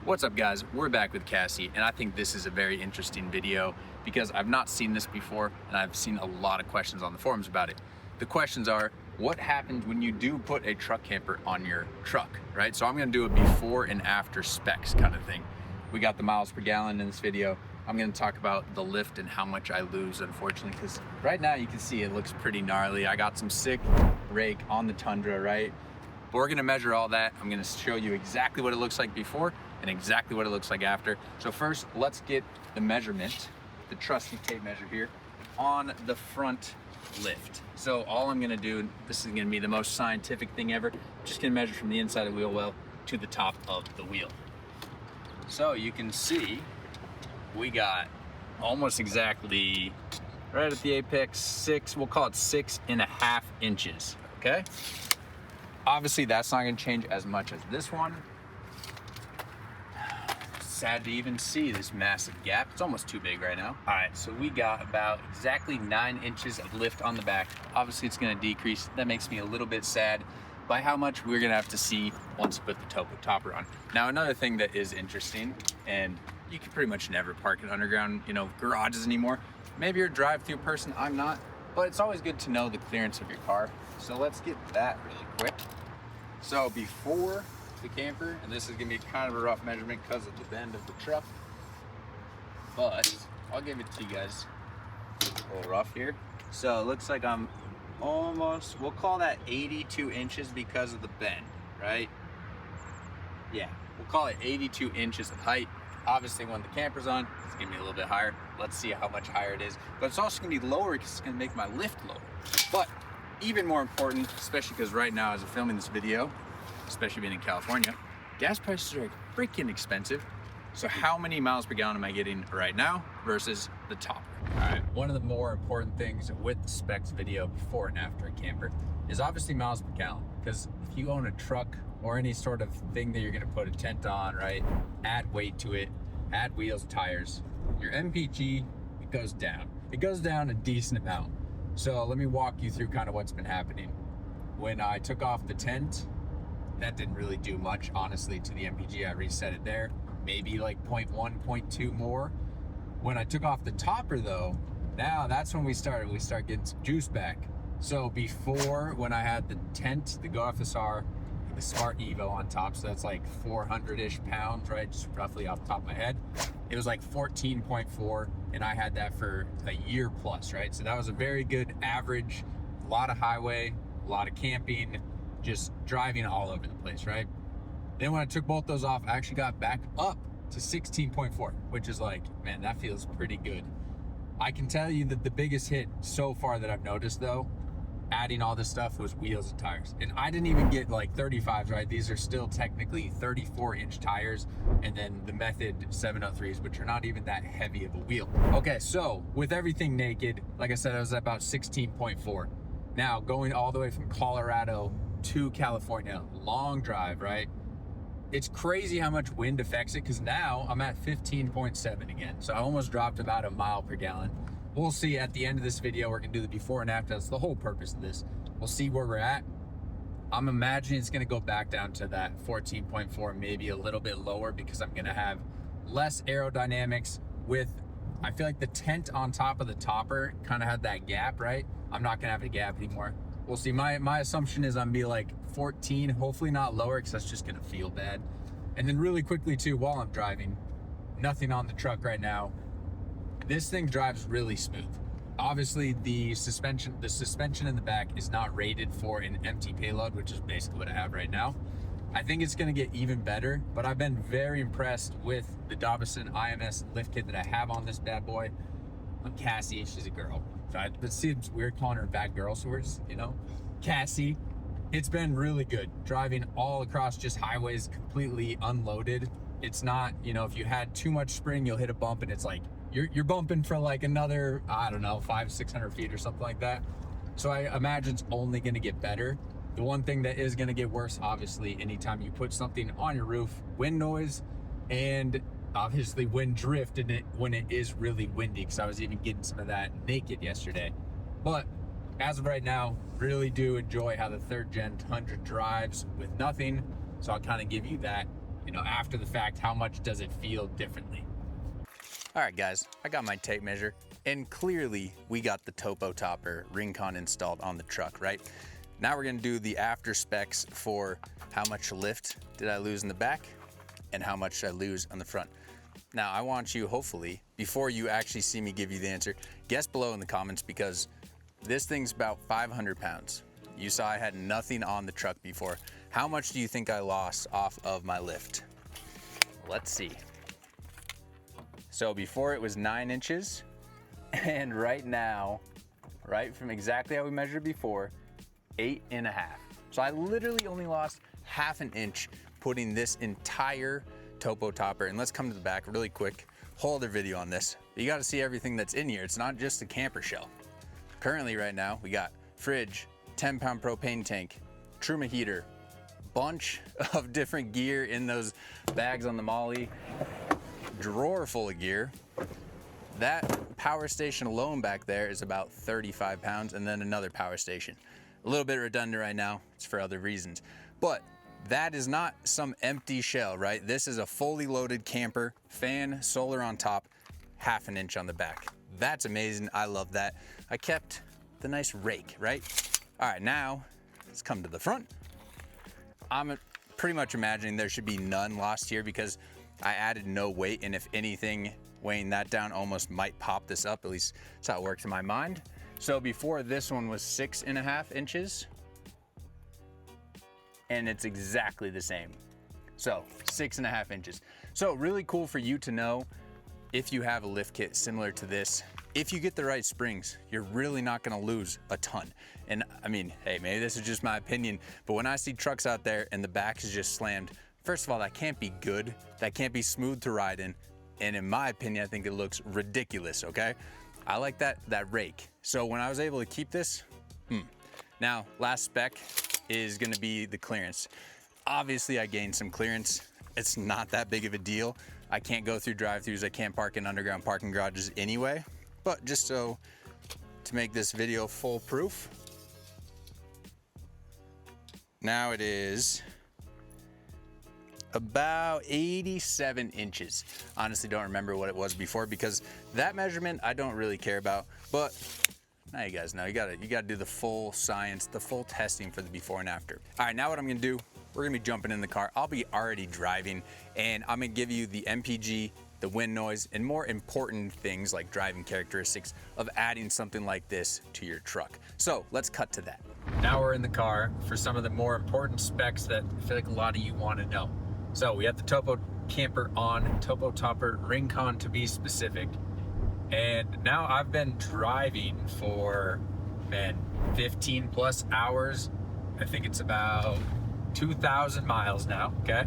What's up guys, we're back with Cassie, and I think this is a very interesting video because I've not seen this before and I've seen a lot of questions on the forums about it. The questions are, what happens when you do put a truck camper on your truck, right? So I'm gonna do a before and after specs kind of thing. We got the miles per gallon in this video. I'm gonna talk about the lift and how much I lose, unfortunately, because right now you can see it looks pretty gnarly. I got some sick rake on the Tundra, right? But we're gonna measure all that. I'm gonna show you exactly what it looks like before and exactly what it looks like after. So first, let's get the measurement, the trusty tape measure here, on the front lift. So all I'm gonna do, this is gonna be the most scientific thing ever, I'm just gonna measure from the inside of the wheel well to the top of the wheel. So you can see, we got almost exactly, right at the apex, we'll call it 6.5 inches, okay? Obviously that's not gonna change as much as this one. Sad to even see this massive gap. It's almost too big right now. All right, so we got about exactly 9 inches of lift on the back. Obviously it's gonna decrease. That makes me a little bit sad by how much we're gonna have to see once we put the topper on. Now another thing that is interesting, and you can pretty much never park in underground, garages anymore. Maybe you're a drive-through person, I'm not, but it's always good to know the clearance of your car. So let's get that really quick. So before the camper, and this is gonna be kind of a rough measurement because of the bend of the truck, but I'll give it to you guys a little rough here. So it looks like I'm almost, we'll call that 82 inches because of the bend, right? Yeah, we'll call it 82 inches of height. Obviously when the camper's on, it's gonna be a little bit higher. Let's see how much higher it is, but it's also gonna be lower because it's gonna make my lift lower. But even more important, especially because right now as I'm filming this video, especially being in California, gas prices are freaking expensive. So how many miles per gallon am I getting right now versus the topper? All right, one of the more important things with the specs video before and after a camper is obviously miles per gallon. Because if you own a truck or any sort of thing that you're gonna put a tent on, right? Add weight to it, add wheels, tires, your MPG, it goes down. It goes down a decent amount. So let me walk you through kind of what's been happening. When I took off the tent, that didn't really do much, honestly, to the MPG. I reset it there, maybe like 0.1, 0.2 more. When I took off the topper though, now that's when we start getting some juice back. So before, when I had the tent, the Go FSR, the Smart Evo on top, so that's like 400-ish pounds, right? Just roughly off the top of my head. It was like 14.4, and I had that for a year plus, right? So that was a very good average, a lot of highway, a lot of camping, just driving all over the place, right? Then when I took both those off, I actually got back up to 16.4, which is like, man, that feels pretty good. I can tell you that the biggest hit so far that I've noticed though, adding all this stuff, was wheels and tires. And I didn't even get like 35s, right? These are still technically 34-inch tires, and then the Method 703s, which are not even that heavy of a wheel. Okay, so with everything naked, like I said, I was at about 16.4. Now going all the way from Colorado to California, long drive, right? It's crazy how much wind affects it, because now I'm at 15.7 again. So I almost dropped about a mile per gallon. We'll see at the end of this video. We're gonna do the before and after. That's the whole purpose of this. We'll see where we're at. I'm imagining it's gonna go back down to that 14.4, maybe a little bit lower, because I'm gonna have less aerodynamics with, I feel like the tent on top of the topper kind of had that gap, right? I'm not gonna have a gap anymore. We'll see. My assumption is I'm gonna be like 14, hopefully not lower, because that's just gonna feel bad. And then really quickly too, while I'm driving, nothing on the truck right now, this thing drives really smooth. Obviously the suspension in the back is not rated for an empty payload, which is basically what I have right now. I think it's gonna get even better, but I've been very impressed with the Dobson IMS lift kit that I have on this bad boy. On Cassie, she's a girl. So it seems weird calling her a bad girl, so we're just, Cassie. It's been really good. Driving all across just highways completely unloaded. It's not, if you had too much spring, you'll hit a bump and it's like, you're bumping for like another, I don't know, 500-600 feet or something like that. So I imagine it's only gonna get better. The one thing that is gonna get worse, obviously, anytime you put something on your roof, wind noise, and obviously wind drift in it when it is really windy, because I was even getting some of that naked yesterday. But as of right now, really do enjoy how the 3rd gen Tundra drives with nothing. So I'll kind of give you that you know, after the fact, how much does it feel differently? All right, guys, I got my tape measure, and clearly we got the Topo Topper ring con installed on the truck, right? Now we're gonna do the after specs for how much lift did I lose in the back and how much did I lose on the front. Now I want you, hopefully, before you actually see me give you the answer, guess below in the comments, because this thing's about 500 pounds. You saw I had nothing on the truck before. How much do you think I lost off of my lift? Let's see. So before it was 9 inches, and right now, right from exactly how we measured before, 8.5. So I literally only lost half an inch putting this entire Topo Topper. And let's come to the back really quick. Whole other video on this. You got to see everything that's in here. It's not just a camper shell. Currently right now, we got fridge, 10-pound propane tank, Truma heater, bunch of different gear in those bags on the Molly, drawer full of gear. That power station alone back there is about 35 pounds, and then another power station. A little bit redundant right now, it's for other reasons. But that is not some empty shell, right? This is a fully loaded camper, fan, solar on top, half an inch on the back. That's amazing, I love that. I kept the nice rake, right? All right, now let's come to the front. I'm pretty much imagining there should be none lost here because I added no weight, and if anything, weighing that down almost might pop this up. At least that's how it works in my mind. So before, this one was 6.5 inches, and it's exactly the same. So 6.5 inches. So really cool for you to know if you have a lift kit similar to this. If you get the right springs, you're really not gonna lose a ton. And I mean, hey, maybe this is just my opinion, but when I see trucks out there and the back is just slammed, first of all, that can't be good. That can't be smooth to ride in. And in my opinion, I think it looks ridiculous, okay? I like that rake. So when I was able to keep this, Now, last spec is gonna be the clearance. Obviously, I gained some clearance. It's not that big of a deal. I can't go through drive-thrus. I can't park in underground parking garages anyway. But just so to make this video foolproof, now it is about 87 inches. Honestly, don't remember what it was before because that measurement I don't really care about, but now you guys know, you gotta do the full science, the full testing for the before and after. All right, now what I'm gonna do, we're gonna be jumping in the car. I'll be already driving and I'm gonna give you the MPG, the wind noise, and more important things like driving characteristics of adding something like this to your truck. So let's cut to that. Now we're in the car for some of the more important specs that I feel like a lot of you wanna know. So we have the Topo camper on, Topo Topper ring con to be specific. And now I've been driving for, 15 plus hours. I think it's about 2,000 miles now, okay?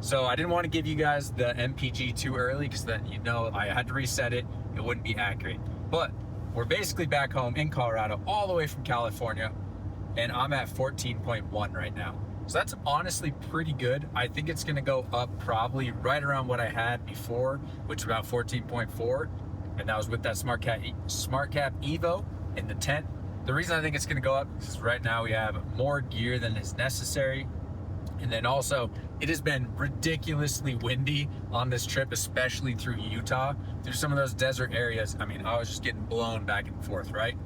So I didn't want to give you guys the MPG too early because then, you know, I had to reset it. It wouldn't be accurate. But we're basically back home in Colorado, all the way from California. And I'm at 14.1 right now. So that's honestly pretty good. I think it's gonna go up probably right around what I had before, which was about 14.4. And that was with that Smart Cap Evo in the tent. The reason I think it's gonna go up is right now we have more gear than is necessary. And then also, it has been ridiculously windy on this trip, especially through Utah, through some of those desert areas. I mean, I was just getting blown back and forth, right?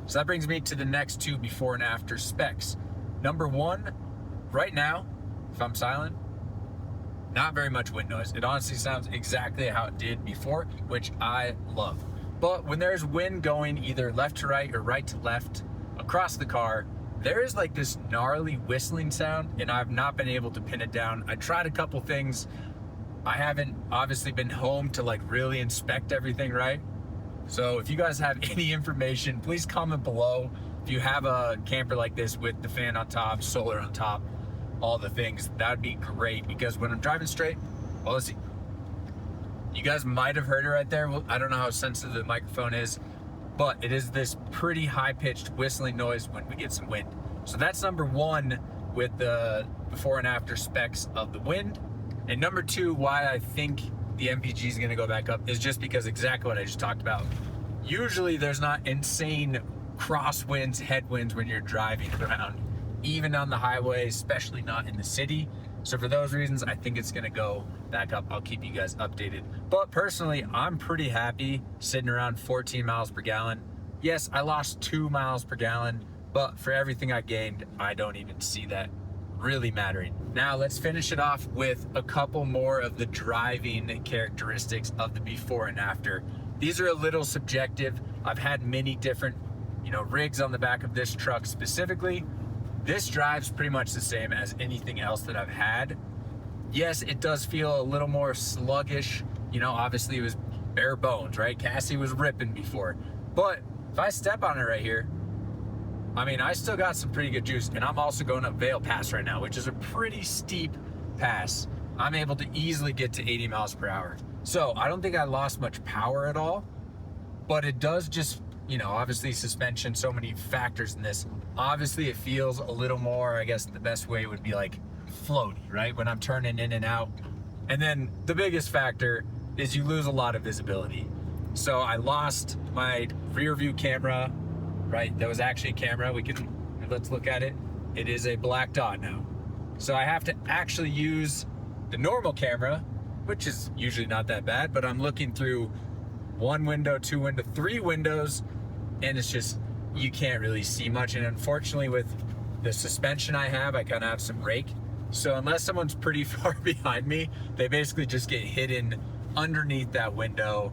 So that brings me to the next two before and after specs. Number one, right now, if I'm silent, not very much wind noise. It honestly sounds exactly how it did before, which I love. But when there's wind going either left to right or right to left across the car, there is like this gnarly whistling sound, and I've not been able to pin it down. I tried a couple things. I haven't obviously been home to like really inspect everything, right? So if you guys have any information, please comment below. If you have a camper like this with the fan on top, solar on top, all the things, that'd be great, because when I'm driving straight, well, let's see. You guys might have heard it right there. Well, I don't know how sensitive the microphone is, but it is this pretty high-pitched whistling noise when we get some wind. So that's number one with the before and after specs of the wind. And number two, why I think the MPG is gonna go back up is just because exactly what I just talked about. Usually there's not insane crosswinds, headwinds when you're driving around, even on the highway, especially not in the city. So for those reasons, I think it's gonna go back up. I'll keep you guys updated. But personally, I'm pretty happy sitting around 14 miles per gallon. Yes, I lost 2 miles per gallon, but for everything I gained, I don't even see that really mattering. Now let's finish it off with a couple more of the driving characteristics of the before and after. These are a little subjective. I've had many different, rigs on the back of this truck specifically. This drives pretty much the same as anything else that I've had. Yes, it does feel a little more sluggish. Obviously it was bare bones, right? Cassie was ripping before. But if I step on it right here, I still got some pretty good juice, and I'm also going up Vale Pass right now, which is a pretty steep pass. I'm able to easily get to 80 miles per hour. So I don't think I lost much power at all, but it does just, obviously suspension, so many factors in this. Obviously it feels a little more, I guess the best way would be like floaty, right? When I'm turning in and out. And then the biggest factor is you lose a lot of visibility. So I lost my rear view camera, right? That was actually a camera. Let's look at it. It is a black dot now. So I have to actually use the normal camera, which is usually not that bad, but I'm looking through 1 window, 2 window, 3 windows, and it's just, you can't really see much. And unfortunately with the suspension I kind of have some rake. So unless someone's pretty far behind me, they basically just get hidden underneath that window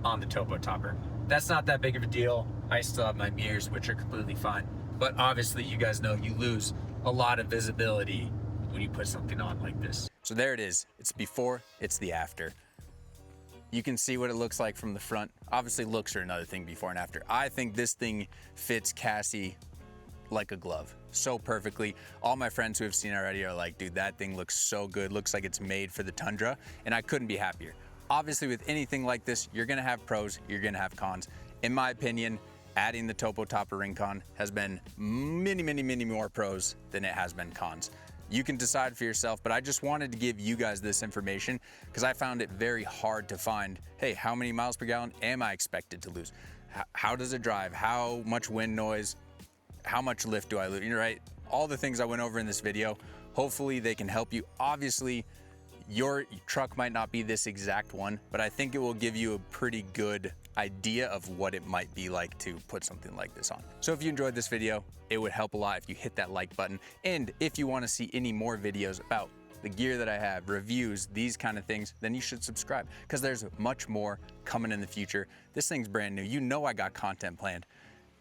on the topo topper. That's not that big of a deal. I still have my mirrors, which are completely fine. But obviously you guys know you lose a lot of visibility when you put something on like this. So there it is. It's before, it's the after. You can see what it looks like from the front. Obviously looks are another thing before and after. I think this thing fits Cassie like a glove so perfectly. All my friends who have seen it already are like, dude, that thing looks so good. Looks like it's made for the Tundra, and I couldn't be happier. Obviously with anything like this, you're gonna have pros, you're gonna have cons. In my opinion, adding the Topo Topper Ring Con has been many more pros than it has been cons. You can decide for yourself, but I just wanted to give you guys this information because I found it very hard to find, hey, how many miles per gallon am I expected to lose? How does it drive? How much wind noise? How much lift do I lose? Right? All the things I went over in this video, hopefully they can help you. Obviously, your truck might not be this exact one, but I think it will give you a pretty good idea of what it might be like to put something like this on. So if you enjoyed this video, it would help a lot if you hit that like button. And if you want to see any more videos about the gear that I have, reviews, these kind of things, then you should subscribe because there's much more coming in the future. This thing's brand new. I got content planned.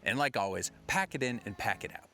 And like always, pack it in and pack it out.